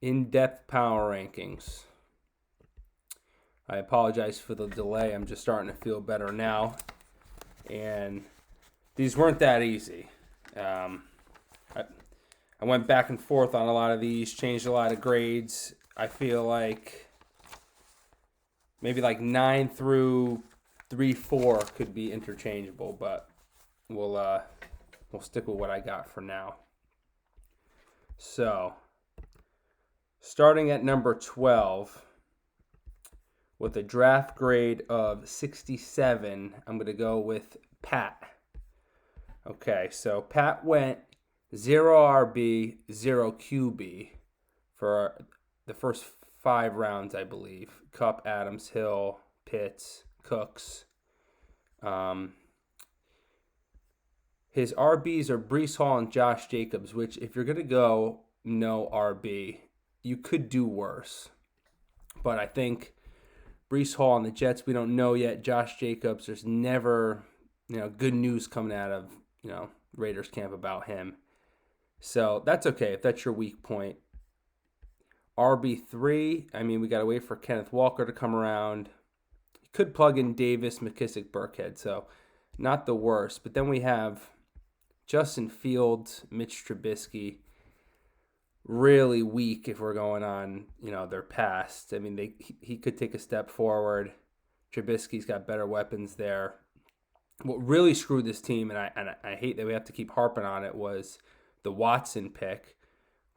in-depth power rankings. I apologize for the delay. I'm just starting to feel better now. And these weren't that easy. I, I went back and forth on a lot of these, changed a lot of grades. I feel like maybe like 9 through 3, 4 could be interchangeable, but we'll stick with what I got for now. So, starting at number 12 with a draft grade of 67, I'm going to go with Pat. Okay, so Pat went 0 RB, 0 QB for the first 5 rounds, I believe. Kupp, Adams, Hill, Pitts, Cooks. His RBs are Breece Hall and Josh Jacobs, which if you're going to go no RB, you could do worse. But I think Breece Hall and the Jets, we don't know yet. Josh Jacobs, there's never, good news coming out of, Raiders camp about him. So that's okay if that's your weak point. RB3, we got to wait for Kenneth Walker to come around. You could plug in Davis, McKissick, Burkhead, so not the worst. But then we have Justin Fields, Mitch Trubisky, really weak if we're going on, their past. He could take a step forward. Trubisky's got better weapons there. What really screwed this team, and I hate that we have to keep harping on it, was the Watson pick,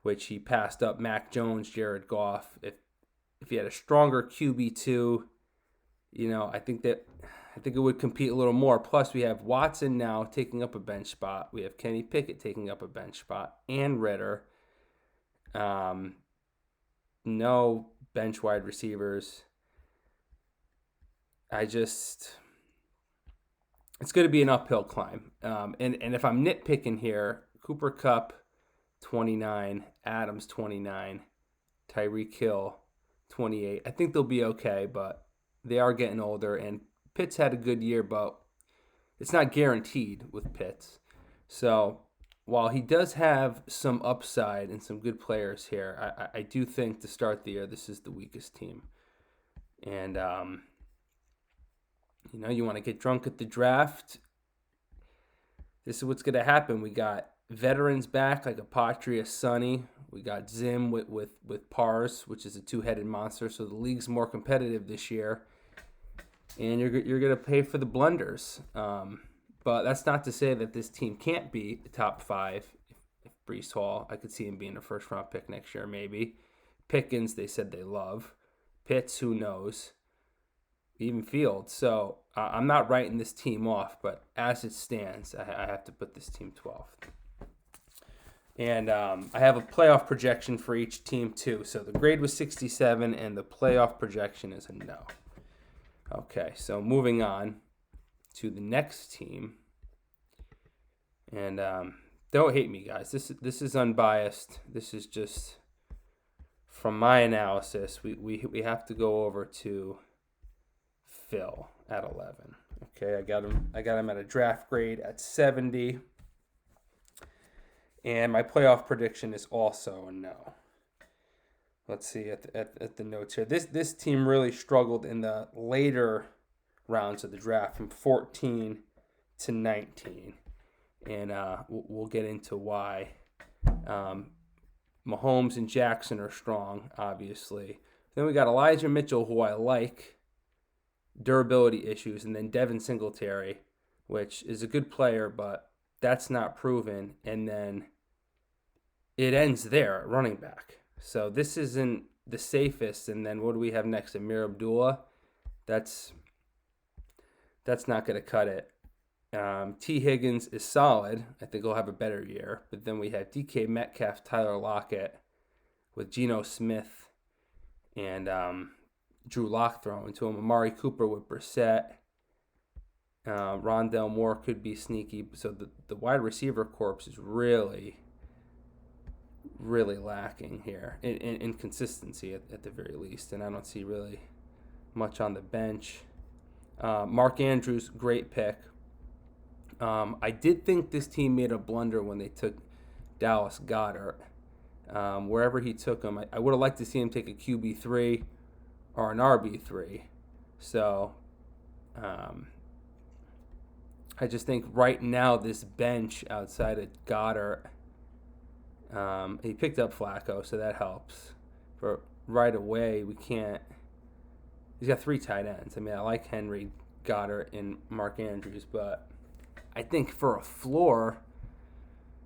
which he passed up Mac Jones, Jared Goff. If he had a stronger QB2, I think it would compete a little more. Plus, we have Watson now taking up a bench spot. We have Kenny Pickett taking up a bench spot, and Ritter. No bench wide receivers. It's going to be an uphill climb. And if I'm nitpicking here, Cooper Kupp, 29, Adams, 29, Tyreek Hill, 28. I think they'll be okay, but they are getting older. And Pitts had a good year, but it's not guaranteed with Pitts. So while he does have some upside and some good players here, I do think to start the year, this is the weakest team. And, you want to get drunk at the draft. This is what's going to happen. We got veterans back like Apatria Sonny. We got Zim with Pars, which is a two-headed monster. So the league's more competitive this year. And you're going to pay for the blunders. But that's not to say that this team can't be the top 5. If Breece Hall, I could see him being a first-round pick next year maybe. Pickens, they said they love. Pitts, who knows. Even Fields. So I'm not writing this team off, but as it stands, I have to put this team 12th. And I have a playoff projection for each team too. So the grade was 67, and the playoff projection is a no. Okay, so moving on to the next team. And don't hate me, guys. This is unbiased. This is just from my analysis. We have to go over to Phil at 11. Okay, I got him at a draft grade at 70. And my playoff prediction is also a no. Let's see at the notes here. This team really struggled in the later rounds of the draft from 14 to 19. And we'll get into why. Mahomes and Jackson are strong, obviously. Then we got Elijah Mitchell, who I like. Durability issues, and then Devin Singletary, which is a good player, but that's not proven. And then it ends there at running back. So this isn't the safest. And then what do we have next? Amir Abdullah. That's not going to cut it. T. Higgins is solid. I think he'll have a better year. But then we have DK Metcalf, Tyler Lockett with Geno Smith, and Drew Lock throwing to him. Amari Cooper with Brissett. Rondell Moore could be sneaky. So the wide receiver corps is really, really lacking here in consistency at the very least. And I don't see really much on the bench. Mark Andrews, great pick. I did think this team made a blunder when they took Dallas Goedert. wherever he took him. I would have liked to see him take a QB3 or an RB3. So I just think right now this bench outside of Goddard, he picked up Flacco, so that helps. But right away, we can't. He's got 3 tight ends. I mean, I like Henry, Goddard, and Mark Andrews, but I think for a floor,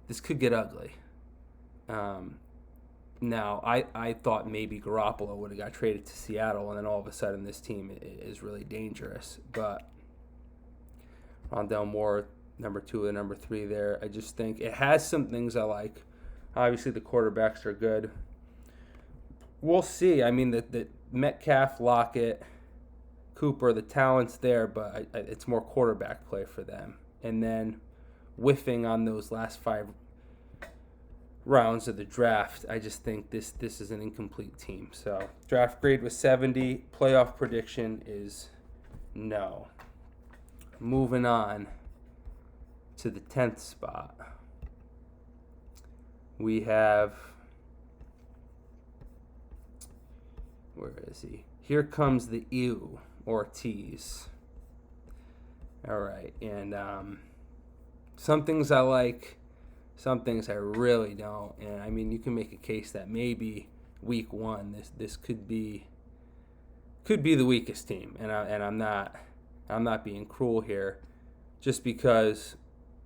this could get ugly. Now, I thought maybe Garoppolo would have got traded to Seattle, and then all of a sudden this team is really dangerous. But Rondell Moore, number 2 and number 3 there. I just think it has some things I like. Obviously, the quarterbacks are good. We'll see. I mean, the Metcalf, Lockett, Cooper, the talent's there, but it's more quarterback play for them. And then whiffing on those last 5 rounds of the draft, I just think this is an incomplete team. So draft grade was 70. Playoff prediction is no. Moving on to the 10th spot. We have, where is he? Here comes the ew, Ortiz. All right, and some things I like, some things I really don't. And I mean, you can make a case that maybe week 1, this could be the weakest team, and I'm not being cruel here, just because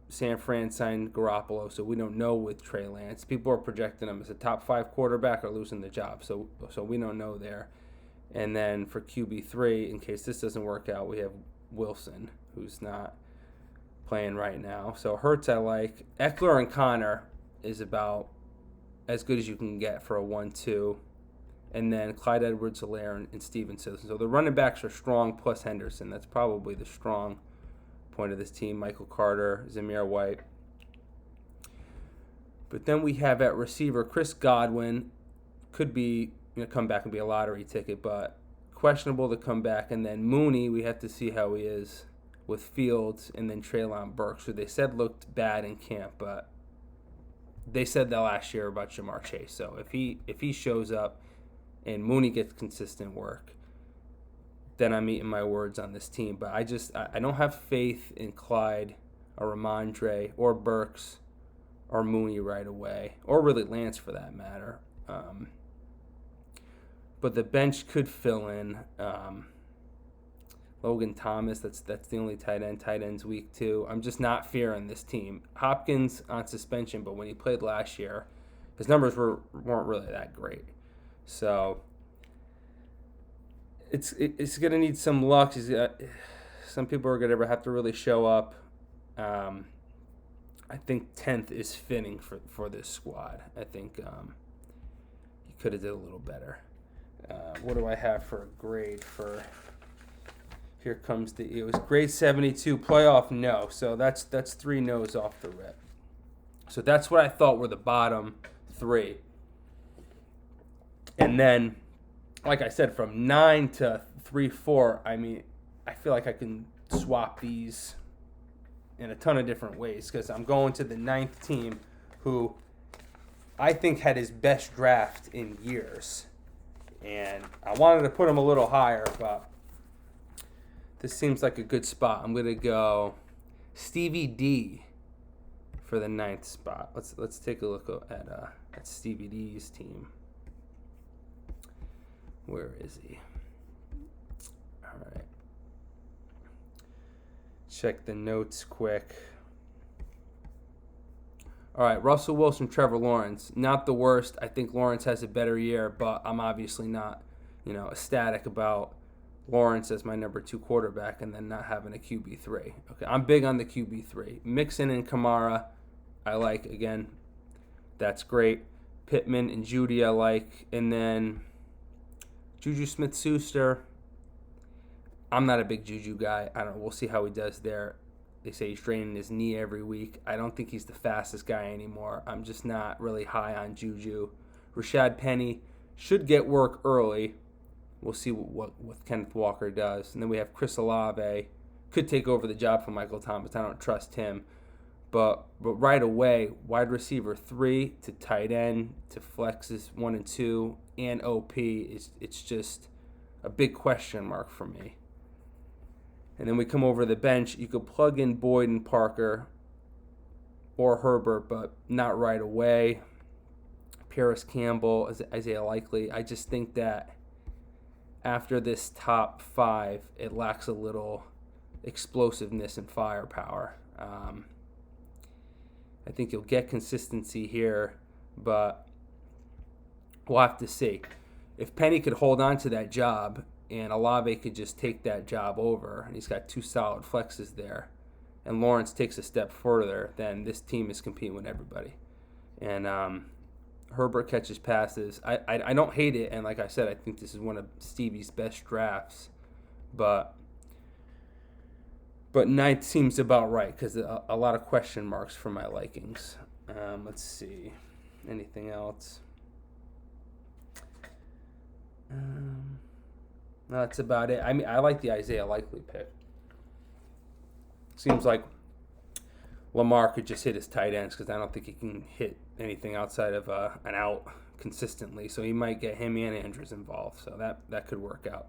San Fran signed Garoppolo, so we don't know with Trey Lance. People are projecting him as a top 5 quarterback or losing the job, so we don't know there. And then for QB3, in case this doesn't work out, we have Wilson, who's not playing right now. So Hurts I like. Eckler and Connor is about as good as you can get for a 1-2. And then Clyde Edwards-Helaire and Stevenson. So the running backs are strong, plus Henderson. That's probably the strong point of this team. Michael Carter, Zamir White. But then we have at receiver Chris Godwin. Could be come back and be a lottery ticket, but questionable to come back. And then Mooney, we have to see how he is with Fields, and then Treylon Burks, who they said looked bad in camp, but they said that last year about Jamar Chase. So if he shows up and Mooney gets consistent work, then I'm eating my words on this team. But I don't have faith in Clyde or Ramondre or Burks or Mooney right away, or really Lance for that matter. But the bench could fill in. Logan Thomas, that's the only tight end. Tight end's week 2. I'm just not fearing this team. Hopkins on suspension, but when he played last year, his numbers weren't really that great. So it's going to need some luck. Some people are going to have to really show up. I think 10th is fitting for this squad. I think he could have did a little better. What do I have for a grade for? Here comes it was grade 72. Playoff, no. So that's 3 no's off the rip. So that's what I thought were the bottom 3. And then, like I said, from 9 to 3-4, I mean, I feel like I can swap these in a ton of different ways, because I'm going to the 9th team, who I think had his best draft in years. And I wanted to put him a little higher, but this seems like a good spot. I'm going to go Stevie D for the 9th spot. Let's take a look at Stevie D's team. Where is he? All right. Check the notes quick. All right, Russell Wilson, Trevor Lawrence. Not the worst. I think Lawrence has a better year, but I'm obviously not, ecstatic about Lawrence as my number 2 quarterback and then not having a QB3. Okay, I'm big on the QB3. Mixon and Kamara, I like. Again, that's great. Pittman and Judy, I like. And then Juju Smith-Schuster. I'm not a big Juju guy. I don't know. We'll see how he does there. They say he's training his knee every week. I don't think he's the fastest guy anymore. I'm just not really high on Juju. Rashad Penny should get work early. We'll see what Kenneth Walker does. And then we have Chris Olave. Could take over the job from Michael Thomas. I don't trust him. But right away, wide receiver 3 to tight end to flexes 1 and 2 and OP, it's just a big question mark for me. And then we come over to the bench. You could plug in Boyd and Parker or Herbert, but not right away. Paris Campbell, Isaiah Likely. I just think that after this top 5, it lacks a little explosiveness and firepower. I think you'll get consistency here, but we'll have to see. If Penny could hold on to that job and Olave could just take that job over, and he's got 2 solid flexes there, and Lawrence takes a step further, then this team is competing with everybody. And Herbert catches passes. I don't hate it, and like I said, I think this is one of Stevie's best drafts, but 9th seems about right because a lot of question marks for my likings. Let's see. Anything else? No, that's about it. I mean, I like the Isaiah Likely pick. Seems like Lamar could just hit his tight ends because I don't think he can hit anything outside of an out consistently. So he might get him and Andrews involved. So that could work out.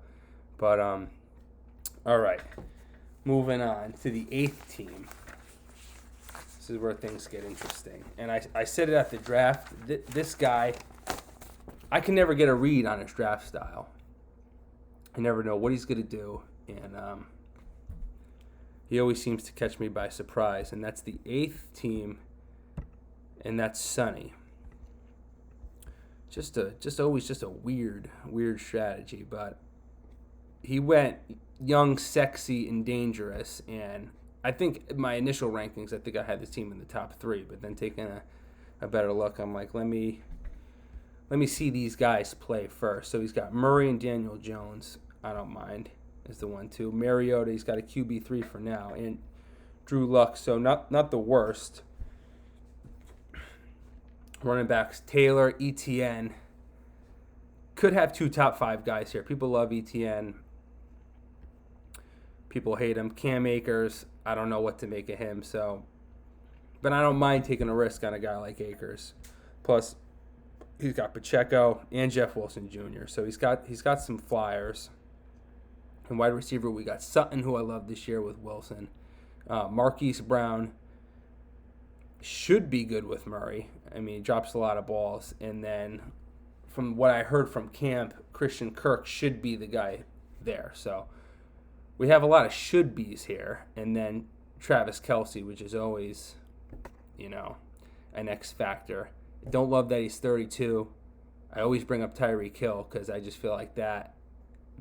But, all right. Moving on to the 8th team. This is where things get interesting. And I said it at the draft. This guy, I can never get a read on his draft style. I never know what he's going to do. And he always seems to catch me by surprise. And that's the 8th team, and that's Sonny. Always a weird strategy. But he went young, sexy, and dangerous. And I think my initial rankings, I think I had this team in the top 3. But then taking a better look, I'm like, let me see these guys play first. So he's got Murray and Daniel Jones. I don't mind is the 1-2. Mariota, he's got a QB3 for now. And Drew Luck, so not the worst. Running backs, Taylor, ETN. Could have 2 top 5 guys here. People love ETN. People hate him. Cam Akers, I don't know what to make of him. But I don't mind taking a risk on a guy like Akers. Plus, he's got Pacheco and Jeff Wilson Jr. So he's got some flyers. And wide receiver, we got Sutton, who I love this year with Wilson. Marquise Brown should be good with Murray. I mean, he drops a lot of balls. And then from what I heard from camp, Christian Kirk should be the guy there. So we have a lot of should-be's here. And then Travis Kelce, which is always, an X factor. Don't love that he's 32. I always bring up Tyreek Hill because I just feel like that.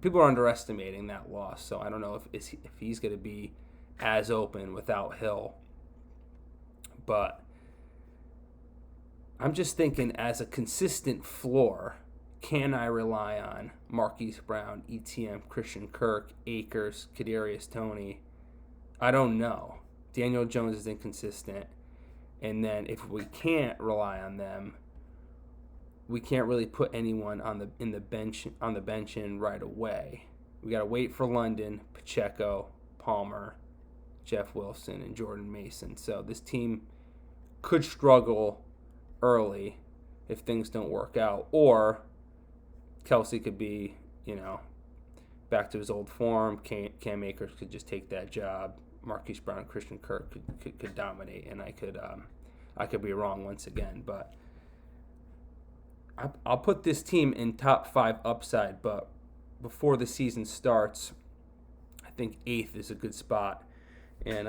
People are underestimating that loss. So I don't know if he's going to be as open without Hill. But I'm just thinking as a consistent floor, can I rely on Marquise Brown, ETN, Christian Kirk, Akers, Kadarius Toney? I don't know. Daniel Jones is inconsistent. And then if we can't rely on them, we can't really put anyone on the bench in right away. We got to wait for London, Pacheco, Palmer, Jeff Wilson, and Jordan Mason. So this team could struggle early if things don't work out, or Kelce could be, back to his old form. Cam Akers could just take that job. Marquise Brown and Christian Kirk could dominate, and I could be wrong once again. But I'll put this team in top 5 upside, but before the season starts, I think 8th is a good spot. And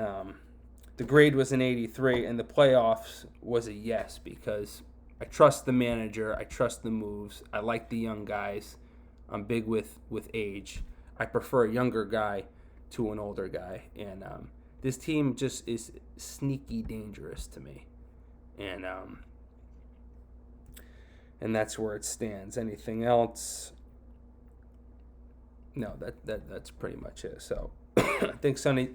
the grade was an 83, and the playoffs was a yes because I trust the manager. I trust the moves. I like the young guys. I'm big with age. I prefer a younger guy to an older guy. And this team just is sneaky dangerous to me. And that's where it stands. Anything else? No, that's pretty much it. So I think Sonny,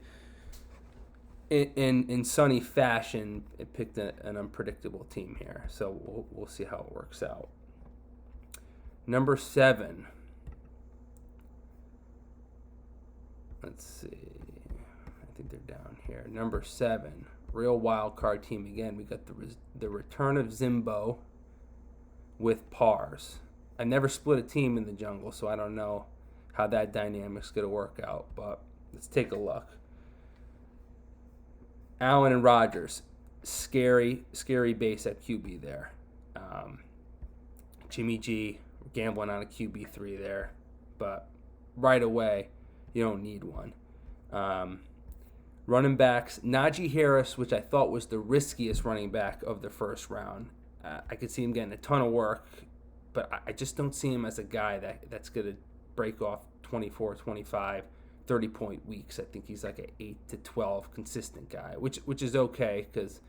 in Sonny fashion, it picked an unpredictable team here. So we'll see how it works out. Number 7. Let's see. I think they're down here. Number 7, real wild card team again. We got the return of Zimbo with Pars. I never split a team in the jungle, so I don't know how that dynamic's going to work out, but let's take a look. Allen and Rogers, scary base at QB there. Jimmy G, gambling on a QB3 there, but right away, you don't need one. Running backs, Najee Harris, which I thought was the riskiest running back of the first round. I could see him getting a ton of work, but I just don't see him as a guy that's going to break off 24, 25, 30-point weeks. I think he's like an 8 to 12 consistent guy, which is okay because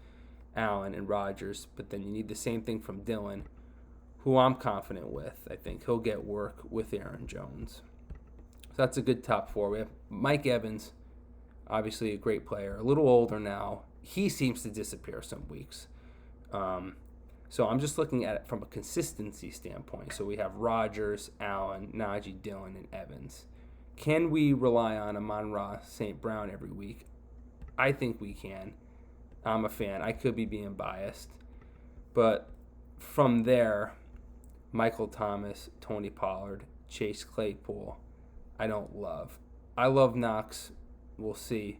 Allen and Rodgers, but then you need the same thing from Dillon, who I'm confident with. I think he'll get work with Aaron Jones. So that's a good top four. We have Mike Evans, obviously a great player, a little older now. He seems to disappear some weeks. So I'm just looking at it from a consistency standpoint. So we have Rodgers, Allen, Najee, Dillon, and Evans. Can we rely on Amon-Ra St. Brown every week? I think we can. I'm a fan. I could be being biased. But from there, Michael Thomas, Tony Pollard, Chase Claypool, I don't love. I love Knox. We'll see.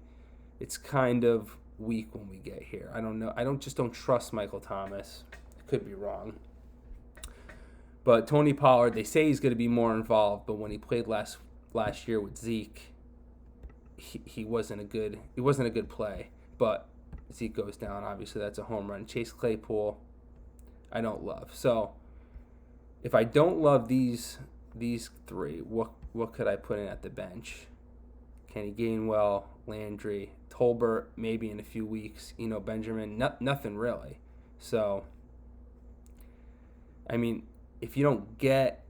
It's kind of weak when we get here. I don't know. I don't trust Michael Thomas. I could be wrong. But Tony Pollard, they say he's going to be more involved, but when he played last year with Zeke, he wasn't a good play. But Zeke goes down, obviously that's a home run. Chase Claypool, I don't love. So if I don't love these three, what could I put in at the bench? Kenny Gainwell, Landry, Tolbert, maybe in a few weeks. Benjamin, nothing really. So, I mean, if you don't get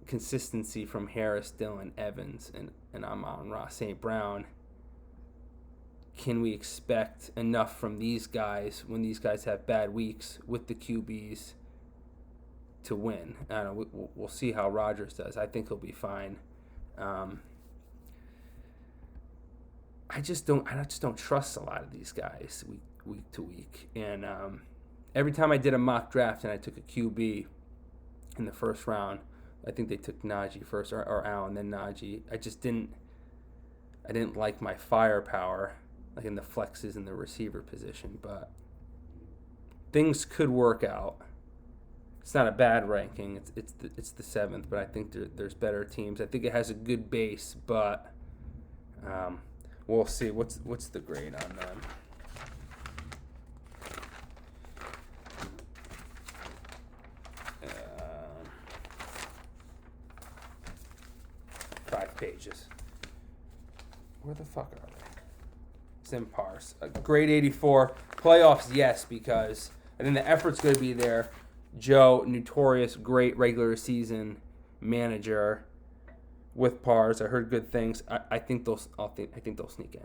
consistency from Harris, Dillon, Evans, and Amon-Ra St. Brown, can we expect enough from these guys when these guys have bad weeks with the QBs to win? I don't know. We'll see how Rodgers does. I think he'll be fine. I just don't trust a lot of these guys week to week. And every time I did a mock draft and I took a QB in the first round, I think they took Najee first or Allen, then Najee. I didn't like my firepower, like in the flexes in the receiver position, but things could work out. It's not a bad ranking. It's the 7th, but I think there's better teams. I think it has a good base, but we'll see. What's the grade on them? Five pages. Where the fuck are they? It's in Pars. Grade 84. Playoffs, yes, because I think the effort's going to be there. Joe, notorious great regular season manager with Pars. I heard good things. I think they'll sneak in.